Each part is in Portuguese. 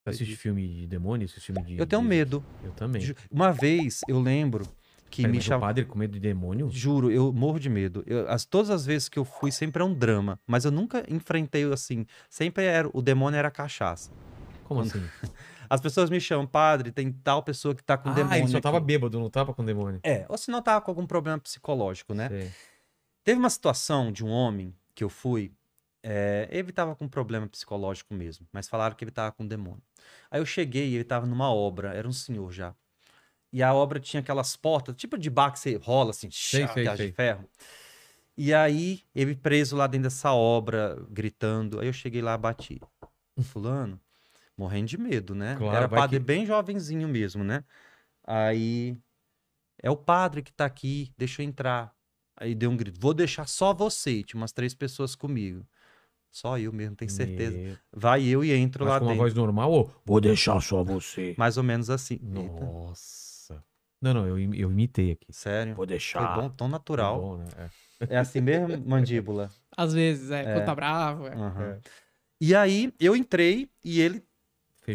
Você assiste filme de demônio? Assiste filme Eu tenho medo. Eu também. Uma vez, eu lembro que Peraí, me mas o chamou... padre com medo de demônio? Juro, eu morro de medo. Todas as vezes que eu fui, sempre é um drama. Mas eu nunca enfrentei assim. Sempre era... O demônio era a cachaça. Como assim? As pessoas me chamam, padre, tem tal pessoa que tá com demônio ele só tava aqui. bêbado, não tava com demônio. Ou se não tava com algum problema psicológico, né? Sei. Teve uma situação de um homem que eu fui... ele tava com problema psicológico mesmo. Mas falaram que ele tava com demônio. Aí eu cheguei e ele tava numa obra. Era um senhor já. E a obra tinha aquelas portas, tipo de bar que você rola assim, aquelas de ferro. E aí, ele preso lá dentro dessa obra, gritando. Aí eu cheguei lá, bati. Fulano, morrendo de medo, né? Claro, Era vai padre que... bem jovenzinho mesmo, né? Aí, é o padre que tá aqui, deixa eu entrar. Aí deu um grito, vou deixar só você. Tinha umas 3 pessoas comigo. Só eu mesmo, tenho certeza. Vai eu e entro Mas lá com uma dentro. voz normal ou vou deixar só você? Mais ou menos assim. Eita, Nossa. Não, eu imitei aqui. sério. Vou deixar. Foi bom, tão natural. Foi bom, né? É assim mesmo, mandíbula? Às vezes, quando tá bravo. Uhum. E aí, eu entrei e ele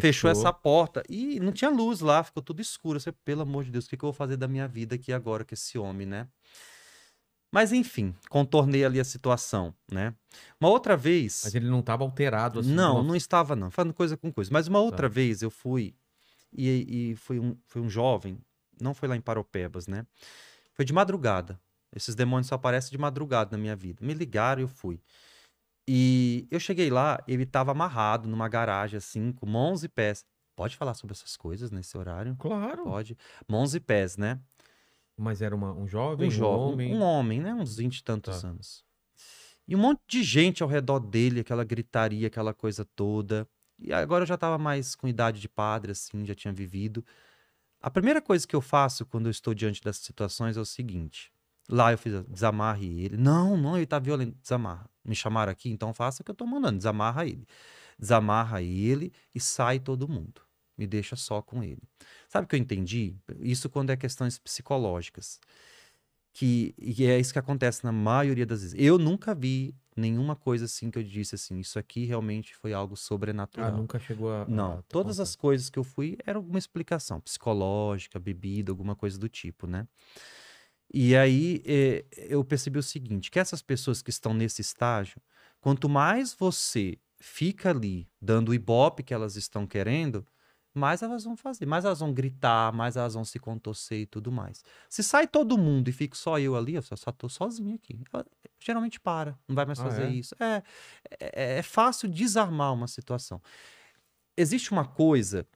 fechou essa porta. E não tinha luz lá, ficou tudo escuro. Você, pelo amor de Deus, o que eu vou fazer da minha vida aqui agora com esse homem, né? Mas enfim, contornei ali a situação, né? Uma outra vez... Mas ele não tava alterado assim. Não estava não, falando coisa com coisa. Mas uma outra vez eu fui e foi um jovem, não foi lá em Paropebas, né? Foi de madrugada. Esses demônios só aparecem de madrugada na minha vida. Me ligaram e eu fui. E eu cheguei lá, ele estava amarrado numa garagem assim, com mãos e pés. Pode falar sobre essas coisas nesse horário? Claro. Pode. Mãos e pés, né? Mas era um jovem, um homem? Um homem, né? Uns 20 e tantos anos. E um monte de gente ao redor dele, aquela gritaria, aquela coisa toda. E agora eu já estava mais com idade de padre, assim, já tinha vivido. A primeira coisa que eu faço quando eu estou diante dessas situações é o seguinte. Lá eu fiz, desamarre ele. Não, ele tá violento. Desamarra. Me chamaram aqui, então faça o que eu tô mandando. Desamarra ele. Desamarra ele e sai todo mundo. Me deixa só com ele. Sabe o que eu entendi? Isso quando é questões psicológicas. E é isso que acontece na maioria das vezes. Eu nunca vi nenhuma coisa assim que eu disse assim, isso aqui realmente foi algo sobrenatural. Nunca chegou a... Não, todas as coisas que eu fui era alguma explicação psicológica, bebida, alguma coisa do tipo, né? E aí eu percebi o seguinte, que essas pessoas que estão nesse estágio, quanto mais você fica ali dando o ibope que elas estão querendo, mais elas vão fazer, mais elas vão gritar, mais elas vão se contorcer e tudo mais. Se sai todo mundo e fica só eu ali, eu só tô sozinho aqui. Ela, geralmente para, não vai mais fazer isso. É fácil desarmar uma situação. Existe uma coisa,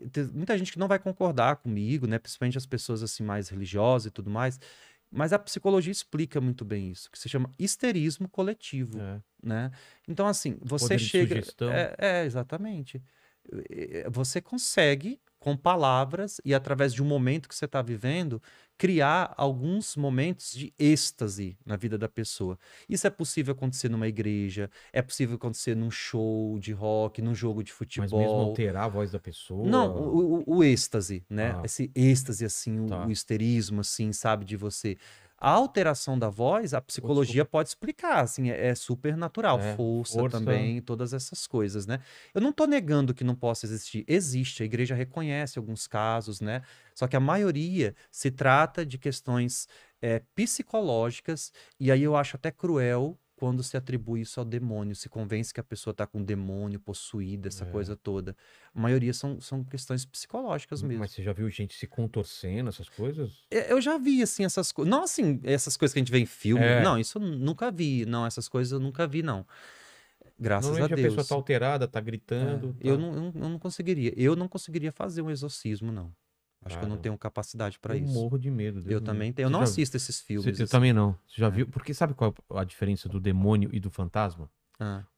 tem muita gente que não vai concordar comigo, né? Principalmente as pessoas assim mais religiosas e tudo mais, mas a psicologia explica muito bem isso, que se chama histerismo coletivo, né? Então assim, você poder chega... de sugestão. Exatamente. Você consegue, com palavras e através de um momento que você está vivendo, criar alguns momentos de êxtase na vida da pessoa. Isso é possível acontecer numa igreja, é possível acontecer num show de rock, num jogo de futebol. Mas mesmo alterar a voz da pessoa? Não, o êxtase, né? Esse êxtase, assim, o histerismo, assim, sabe, de você... A alteração da voz, a psicologia pode explicar, assim, é super natural. Força também, todas essas coisas, né? Eu não tô negando que não possa existir. Existe, a igreja reconhece alguns casos, né? Só que a maioria se trata de questões psicológicas, e aí eu acho até cruel quando se atribui isso ao demônio, se convence que a pessoa está com um demônio possuída, essa coisa toda. A maioria são questões psicológicas mesmo. Mas você já viu gente se contorcendo, essas coisas? Eu já vi, assim, essas coisas. Não, assim, essas coisas que a gente vê em filme. Não, isso eu nunca vi. Não, essas coisas eu nunca vi, não. Graças a Deus. A pessoa tá alterada, tá gritando. Eu não conseguiria. Eu não conseguiria fazer um exorcismo, não. Acho que eu não tenho capacidade para isso. Eu morro de medo. Eu também tenho. Eu não assisto esses filmes. Eu também não. Você já viu? Porque sabe qual é a diferença do demônio e do fantasma?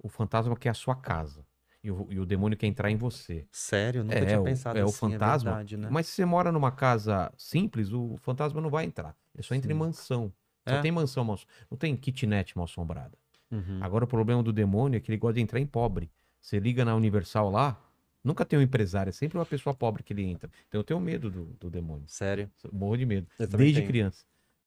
O fantasma quer a sua casa. E o demônio quer entrar em você. Sério? Eu nunca tinha pensado assim. O fantasma. É verdade, né? Mas se você mora numa casa simples, o fantasma não vai entrar. Ele só entra em mansão. Só tem mansão mal... Não tem kitnet mal assombrada. Agora o problema do demônio é que ele gosta de entrar em pobre. Você liga na Universal lá, nunca tem um empresário, é sempre uma pessoa pobre que ele entra. Então eu tenho medo do demônio. Sério? Eu morro de medo. Eu também Desde tenho. criança.